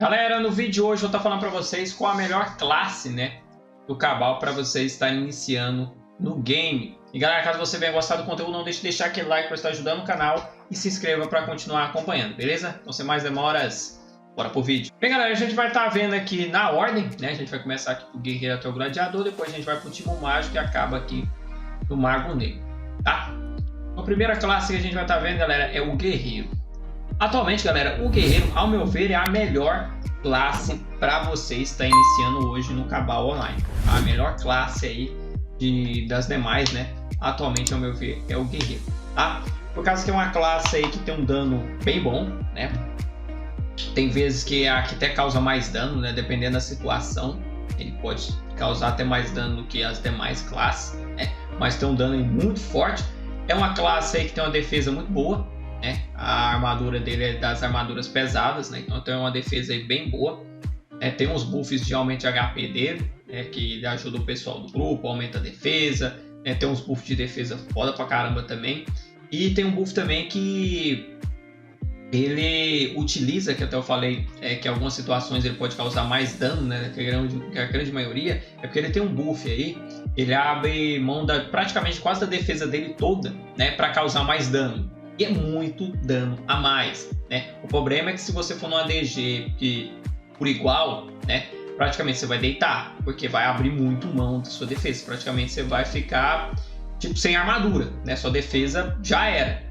Galera, no vídeo de hoje eu vou estar falando para vocês qual a melhor classe, do Cabal para vocês estarem iniciando no game. E galera, caso você tenha gostado do conteúdo, não deixe de deixar aquele like para estar ajudando o canal e se inscreva para continuar acompanhando, beleza? Então sem mais demoras, bora pro vídeo. Bem galera, a gente vai estar vendo aqui na ordem, A gente vai começar aqui com o Guerreiro até o Gladiador, depois a gente vai pro Timo Mágico e acaba aqui no Mago Negro, tá? A primeira classe que a gente vai estar vendo, galera, é o Guerreiro. Atualmente, galera, o Guerreiro, ao meu ver, é a melhor classe para você estar iniciando hoje no Cabal Online. A melhor classe aí das demais, atualmente, ao meu ver, é o Guerreiro, tá? Por causa que é uma classe aí que tem um dano bem bom, Tem vezes que a que até causa mais dano, dependendo da situação. Ele pode causar até mais dano do que as demais classes, Mas tem um dano aí muito forte. É uma classe aí que tem uma defesa muito boa. A armadura dele é das armaduras pesadas, Então tem uma defesa aí bem boa. Tem uns buffs de aumento de HP dele, que ajuda o pessoal do grupo, aumenta a defesa. Tem uns buffs de defesa foda pra caramba também. E tem um buff também que ele utiliza, que até eu falei, que em algumas situações ele pode causar mais dano, que a grande maioria, é porque ele tem um buff aí, ele abre mão praticamente quase da defesa dele toda, para causar mais dano. E é muito dano a mais, O problema é que se você for no ADG que por igual, praticamente você vai deitar, porque vai abrir muito mão da sua defesa. Praticamente você vai ficar tipo sem armadura, Sua defesa já era,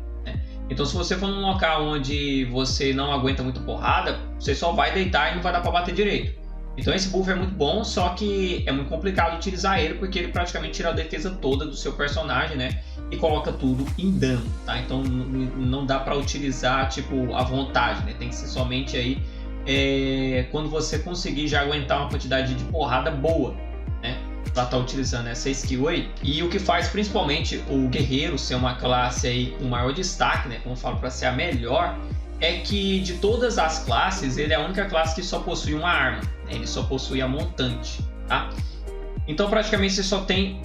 Então se você for num local onde você não aguenta muito porrada, você só vai deitar e não vai dar para bater direito. Então esse buff é muito bom, só que é muito complicado utilizar ele, porque ele praticamente tira a defesa toda do seu personagem, E coloca tudo em dano, tá? Então não dá para utilizar tipo à vontade, Tem que ser somente aí quando você conseguir já aguentar uma quantidade de porrada boa, Pra estar utilizando essa skill aí. E o que faz principalmente o Guerreiro ser uma classe aí com maior destaque, Como eu falo, para ser a melhor, é que de todas as classes ele é a única classe que só possui uma arma, Ele só possui a montante, tá? Então praticamente você só tem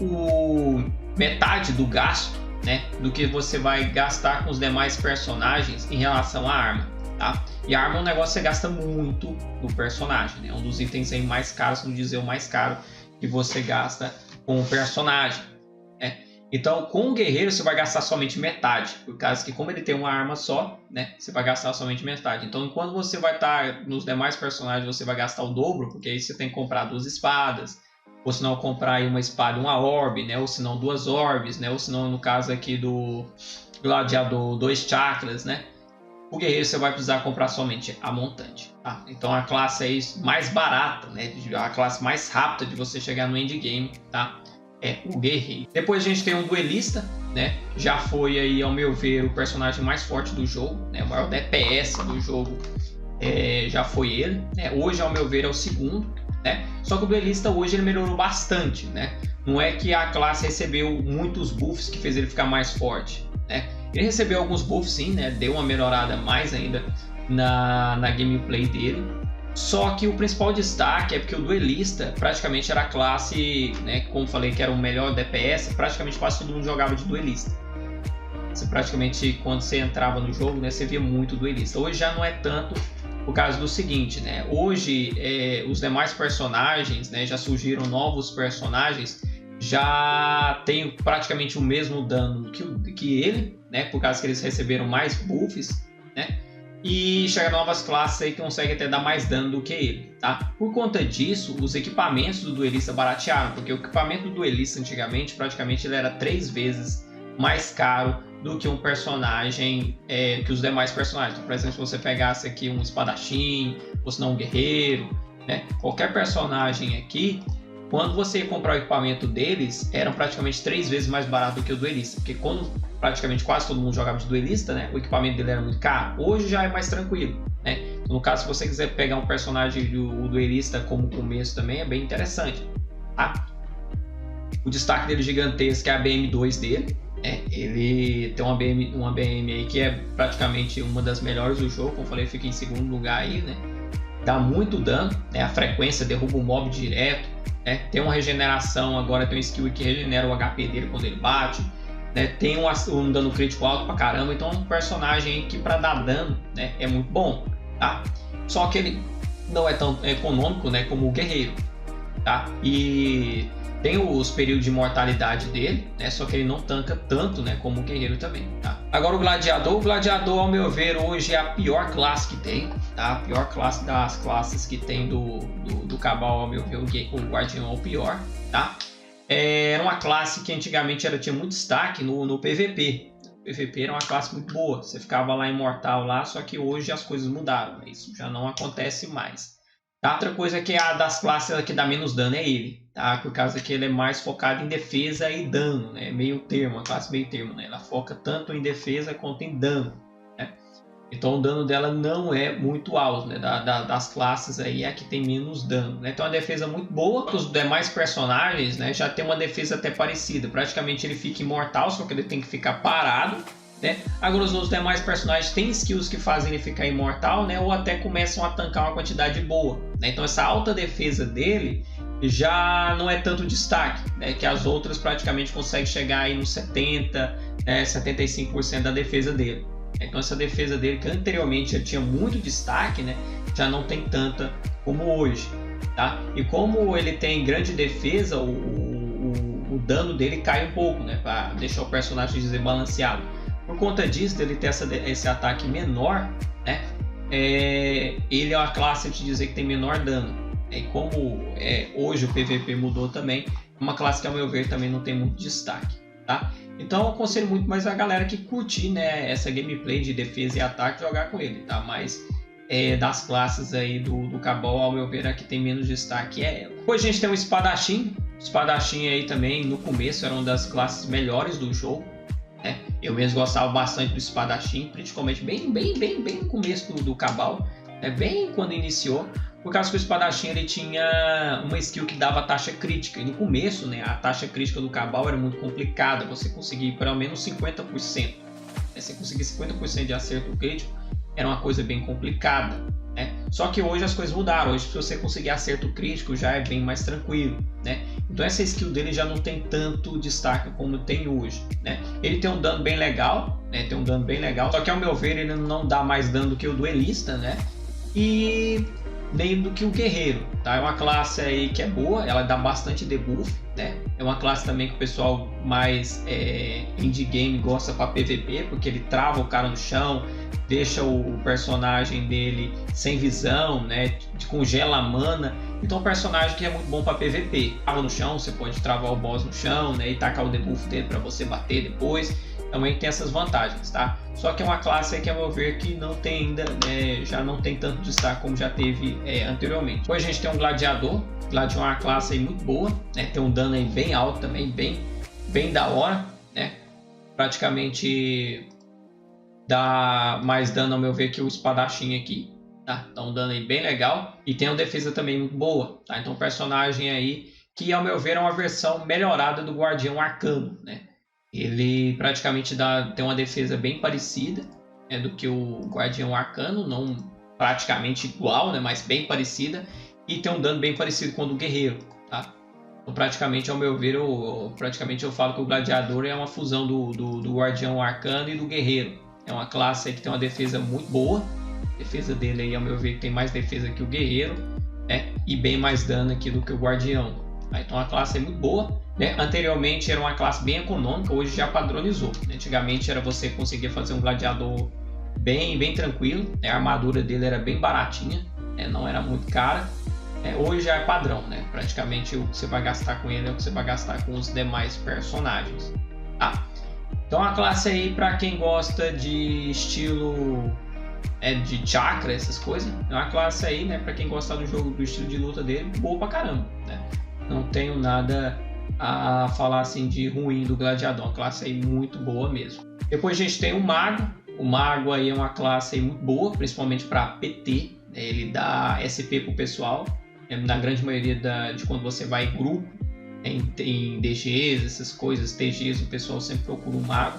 metade do gasto, do que você vai gastar com os demais personagens em relação à arma, tá? E a arma é um negócio que você gasta muito no personagem, É um dos itens aí mais caros, se não dizer o mais caro, que você gasta com o personagem, Então com o Guerreiro você vai gastar somente metade, por causa que como ele tem uma arma só, Você vai gastar somente metade. Então enquanto você vai estar nos demais personagens, você vai gastar o dobro, porque aí você tem que comprar 2 espadas, ou se não comprar aí uma espada e uma orbe, ou se não 2 orbes, ou se não, no caso aqui do Gladiador, 2 chakras, O Guerreiro você vai precisar comprar somente a montante, tá? Então a classe aí mais barata, a classe mais rápida de você chegar no endgame, tá? É o Guerreiro. Depois a gente tem o Duelista, Já foi aí, ao meu ver, o personagem mais forte do jogo, O maior DPS do jogo já foi ele, Hoje, ao meu ver, é o segundo, Só que o Duelista hoje ele melhorou bastante, Não é que a classe recebeu muitos buffs que fez ele ficar mais forte, Ele recebeu alguns buffs sim, Deu uma melhorada mais ainda na gameplay dele. Só que o principal destaque é porque o Duelista praticamente era a classe, como falei que era o melhor DPS, praticamente quase todo mundo jogava de Duelista. Você praticamente, quando você entrava no jogo, você via muito Duelista. Hoje já não é tanto por causa do seguinte, Hoje os demais personagens, já surgiram novos personagens, já tem praticamente o mesmo dano que ele, Por causa que eles receberam mais buffs, E chega novas classes aí que conseguem até dar mais dano do que ele, tá? Por conta disso, os equipamentos do Duelista baratearam, porque o equipamento do Duelista antigamente, praticamente ele era 3 vezes mais caro do que um personagem, que os demais personagens. Então, por exemplo, se você pegasse aqui um espadachim, ou se não um guerreiro, qualquer personagem aqui, quando você ia comprar o equipamento deles, eram praticamente 3 vezes mais barato do que o Duelista, porque quando praticamente quase todo mundo jogava de Duelista, o equipamento dele era muito caro. Hoje já é mais tranquilo, No caso, se você quiser pegar um personagem do Duelista como começo também, é bem interessante, tá? O destaque dele gigantesco é a BM2 dele, Ele tem uma BM aí que é praticamente uma das melhores do jogo, como eu falei, fica em segundo lugar aí, Dá muito dano, A frequência derruba o mob direto, Tem uma regeneração, agora tem um skill que regenera o HP dele quando ele bate, Tem um dano crítico alto pra caramba. Então é um personagem que para dar dano, é muito bom, tá? Só que ele não é tão econômico, né, como o guerreiro, tá? E tem os períodos de mortalidade dele, né? Só que ele não tanca tanto, né, como o guerreiro também, tá? Agora o gladiador, ao meu ver, hoje é a pior classe que tem, tá? A pior classe das classes que tem do Cabal, ao meu ver, o guardião é o pior, tá? Era uma classe que antigamente tinha muito destaque no PVP. O PVP era uma classe muito boa, você ficava lá imortal lá, só que hoje as coisas mudaram, né? Isso já não acontece mais. Tá? Outra coisa que é a das classes que dá menos dano é ele, tá? Por causa que ele é mais focado em defesa e dano, né? Meio termo, a classe meio termo, né? Ela foca tanto em defesa quanto em dano, né? Então o dano dela não é muito alto, né? Das classes aí é a que tem menos dano, né? Então a defesa muito boa. Os demais personagens, né, já tem uma defesa até parecida. Praticamente ele fica imortal, só que ele tem que ficar parado, né? Agora os demais personagens têm skills que fazem ele ficar imortal, né? Ou até começam a tancar uma quantidade boa, né? Então essa alta defesa dele já não é tanto destaque, né? Que as outras praticamente conseguem chegar aí nos 70, 75% da defesa dele. Então essa defesa dele, que anteriormente já tinha muito destaque, né, já não tem tanta como hoje, tá? E como ele tem grande defesa, o dano dele cai um pouco, né, para deixar o personagem desbalanceado. Por conta disso, ele ter esse ataque menor, né, ele é uma classe de dizer que tem menor dano. E como hoje o PVP mudou também, uma classe que ao meu ver também não tem muito destaque, tá? Então eu aconselho muito mais a galera que curtir, né, essa gameplay de defesa e ataque jogar com ele, tá? Mas das classes aí do Cabal, ao meu ver, a que tem menos destaque é ela. Depois a gente tem o Espadachim. O Espadachim aí também, no começo, era uma das classes melhores do jogo, né? Eu mesmo gostava bastante do Espadachim, principalmente bem no começo do Cabal, né? Bem quando iniciou. Por causa que o Espadachim ele tinha uma skill que dava taxa crítica. E no começo, né, a taxa crítica do Cabal era muito complicada. Você conseguir pelo menos 50%. Você conseguir 50% de acerto crítico era uma coisa bem complicada, né? Só que hoje as coisas mudaram. Hoje, se você conseguir acerto crítico, já é bem mais tranquilo, né? Então essa skill dele já não tem tanto destaque como tem hoje, né? Ele tem um dano bem legal, né? Tem um dano bem legal. Só que ao meu ver ele não dá mais dano do que o duelista, né? E nem do que o guerreiro, tá? É uma classe aí que é boa, ela dá bastante debuff, né? É uma classe também que o pessoal mais indie game gosta para PVP, porque ele trava o cara no chão, deixa o personagem dele sem visão, né? Congela a mana. Então é um personagem que é muito bom para PVP. Trava no chão, você pode travar o boss no chão, né? E tacar o debuff dele para você bater depois. Também tem essas vantagens, tá? Só que é uma classe que, a meu ver, que não tem ainda, já não tem tanto destaque como já teve anteriormente. Depois a gente tem um Gladiador. Gladiador é uma classe aí muito boa, né? Tem um dano aí bem alto também, bem da hora, né? Praticamente dá mais dano, ao meu ver, que o Espadachim aqui, tá? Dá um dano aí bem legal. E tem uma defesa também muito boa, tá? Então, um personagem aí que, ao meu ver, é uma versão melhorada do Guardião Arcano, né? Ele praticamente tem uma defesa bem parecida, né, do que o Guardião Arcano, não praticamente igual, né, mas bem parecida, e tem um dano bem parecido com o do Guerreiro, tá? Então, praticamente, ao meu ver, praticamente eu falo que o Gladiador é uma fusão do Guardião Arcano e do Guerreiro. É uma classe aí que tem uma defesa muito boa, a defesa dele aí, ao meu ver, tem mais defesa que o Guerreiro, né, e bem mais dano aqui do que o Guardião. Então a classe é muito boa, né? Anteriormente era uma classe bem econômica, hoje já padronizou. Antigamente era você conseguir fazer um gladiador bem tranquilo, né? A armadura dele era bem baratinha, né? Não era muito cara. Hoje já é padrão, né? Praticamente o que você vai gastar com ele é o que você vai gastar com os demais personagens. Então a classe aí, para quem gosta de estilo de chakra, essas coisas, é uma classe aí, né? Para quem gosta do jogo, do estilo de luta dele, boa pra caramba, né? Não tenho nada a falar assim de ruim do Gladiador, uma classe aí muito boa mesmo. Depois a gente tem o Mago. O Mago aí é uma classe aí muito boa, principalmente para PT. Ele dá SP pro pessoal. Na grande maioria de quando você vai em grupo, em DGs, essas coisas, TGs, o pessoal sempre procura um Mago.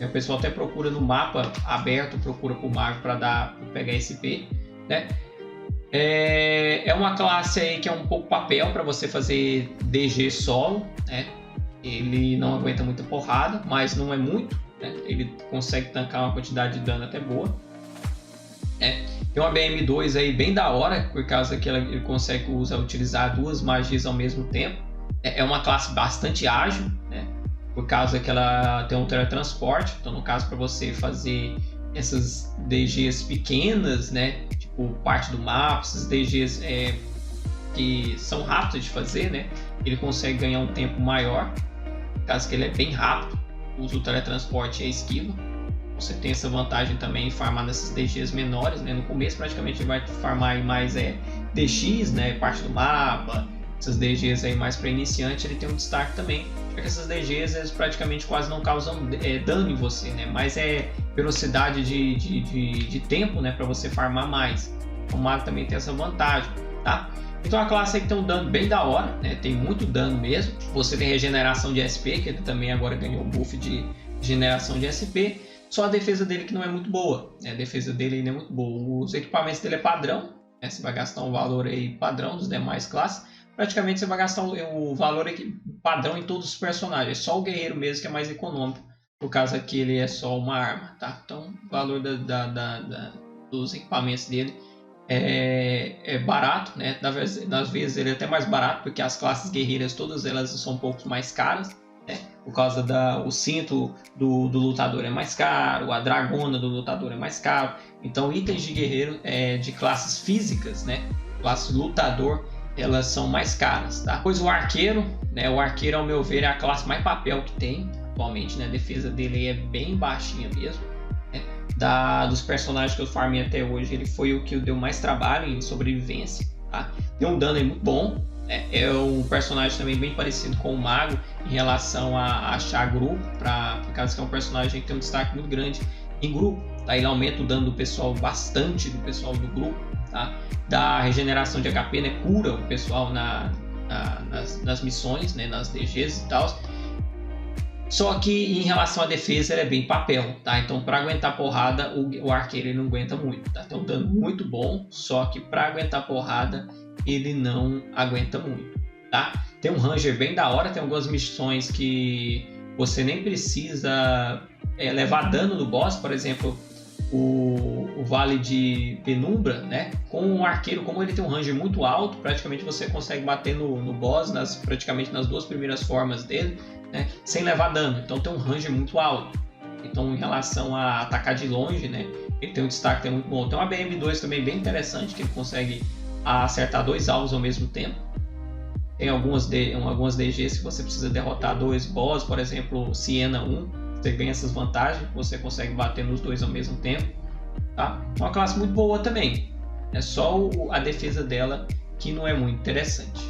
O pessoal até procura no mapa aberto, procura por Mago para pegar SP, né? É uma classe aí que é um pouco papel para você fazer DG solo, né? Ele não aguenta muita porrada, mas não é muito, né? Ele consegue tancar uma quantidade de dano até boa. Tem uma BM2 aí bem da hora, por causa que ele consegue utilizar duas magias ao mesmo tempo. É uma classe bastante ágil, né? Por causa que ela tem um teletransporte. Então, no caso, para você fazer essas DGs pequenas, né? Tipo, parte do mapa, essas DGs que são rápidas de fazer, né? Ele consegue ganhar um tempo maior, por causa que ele é bem rápido, usa o teletransporte e a esquiva. Você tem essa vantagem também em farmar nessas DGs menores, né? No começo praticamente ele vai farmar em mais DX, né? Parte do mapa, essas DGs aí mais para iniciante, ele tem um destaque também, porque essas DGs eles praticamente quase não causam dano em você, né? Mas velocidade de tempo, né? Para você farmar mais. O mago também tem essa vantagem, tá? Então a classe aí que tem um dano bem da hora, né? Tem muito dano mesmo. Você tem regeneração de SP, que ele também agora ganhou o buff de regeneração de SP. Só a defesa dele que não é muito boa, né? A defesa dele não é muito boa. Os equipamentos dele é padrão, né? Você vai gastar um valor aí padrão dos demais classes. Praticamente você vai gastar o valor padrão em todos os personagens. Só o guerreiro mesmo que é mais econômico, por causa que ele é só uma arma, tá? Então o valor dos equipamentos dele é barato, né? Às vezes ele é até mais barato, porque as classes guerreiras todas elas são um pouco mais caras, né? Por causa o cinto do lutador é mais caro, a dragona do lutador é mais caro. Então itens de guerreiro de classes físicas, né? Classe lutador, elas são mais caras, tá? Depois o arqueiro, né? O arqueiro, ao meu ver, é a classe mais papel que tem atualmente, né? A defesa dele é bem baixinha mesmo, né? Dos personagens que eu farmei até hoje, ele foi o que deu mais trabalho em sobrevivência, tá? Tem um dano aí muito bom. É um personagem também bem parecido com o mago em relação a achar grupo, por causa que é um personagem que tem um destaque muito grande em grupo, tá? Ele aumenta o dano do pessoal bastante, do pessoal do grupo, tá? Dá regeneração de HP, né? Cura o pessoal nas missões, né? Nas DGs e tal. Só que em relação à defesa ele é bem papel, tá? Então para aguentar porrada o arqueiro ele não aguenta muito, tá? Tem um dano muito bom, só que para aguentar porrada ele não aguenta muito, tá? Tem um ranger bem da hora, tem algumas missões que você nem precisa levar dano no boss, por exemplo, o Vale de Penumbra, né? Com o arqueiro, como ele tem um ranger muito alto, praticamente você consegue bater no boss praticamente nas duas primeiras formas dele, né? Sem levar dano, então tem um ranger muito alto. Então em relação a atacar de longe, né? Ele tem um destaque muito bom. Tem uma BM2 também bem interessante, que ele consegue acertar dois alvos ao mesmo tempo. Tem algumas DGs que você precisa derrotar dois boss, por exemplo, Siena 1, você ganha essas vantagens, você consegue bater nos dois ao mesmo tempo, tá? É uma classe muito boa também, é só a defesa dela que não é muito interessante.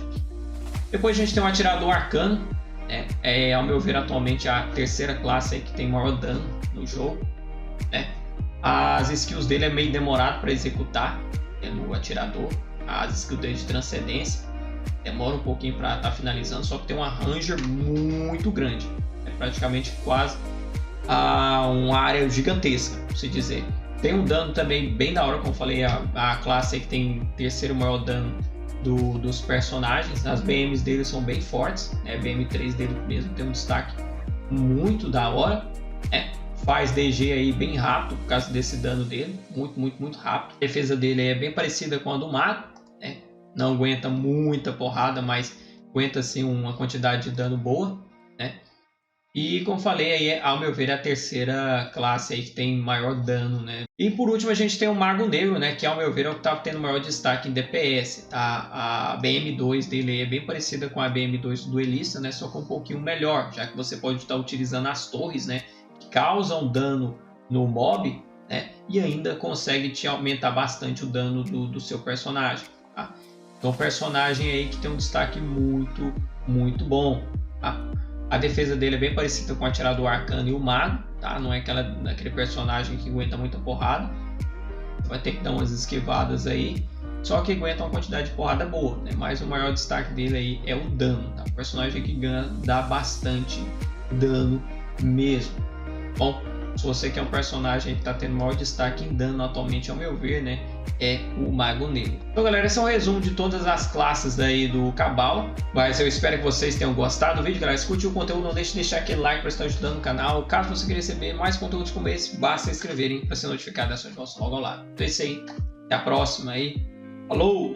Depois a gente tem um atirador arcano, né? Ao meu ver atualmente a terceira classe aí que tem maior dano no jogo, né? As skills dele é meio demorado para executar, no atirador. As skills dele de transcendência demora um pouquinho para estar finalizando, só que tem uma ranger muito grande, é praticamente quase uma área gigantesca, por se dizer. Tem um dano também bem da hora, como eu falei, a classe aí que tem terceiro maior dano dos personagens. As BMs dele são bem fortes, né? A BM3 dele mesmo tem um destaque muito da hora, né? Faz DG aí bem rápido por causa desse dano dele, muito rápido. A defesa dele é bem parecida com a do mago, né? Não aguenta muita porrada, mas aguenta assim uma quantidade de dano boa, né? E como falei, aí, ao meu ver, é a terceira classe aí que tem maior dano, né? E por último a gente tem o Mago Negro, né? Que ao meu ver é o que está tendo maior destaque em DPS, tá? A BM2 dele é bem parecida com a BM2 do Duelista, né? Só que um pouquinho melhor, já que você pode estar utilizando as torres, né? Que causam dano no mob, né? E ainda consegue te aumentar bastante o dano do seu personagem, tá? Então um personagem aí que tem um destaque muito bom, tá? A defesa dele é bem parecida com o atirador arcano e o mago, tá? Não é aquele personagem que aguenta muita porrada. Você vai ter que dar umas esquivadas aí, só que aguenta uma quantidade de porrada boa, né? Mas o maior destaque dele aí é o dano, tá? O personagem que dá bastante dano mesmo. Bom, se você quer um personagem que está tendo maior destaque em dano atualmente, ao meu ver, né, é o Mago Negro. Então, galera, esse é um resumo de todas as classes aí do Cabal. Mas eu espero que vocês tenham gostado do vídeo, galera. Se curtiu o conteúdo, não deixe de deixar aquele like para estar ajudando o canal. Caso você queira receber mais conteúdos como esse, basta se inscreverem para ser notificado das ações logo ao lado. Então é isso aí. Até a próxima aí. Falou!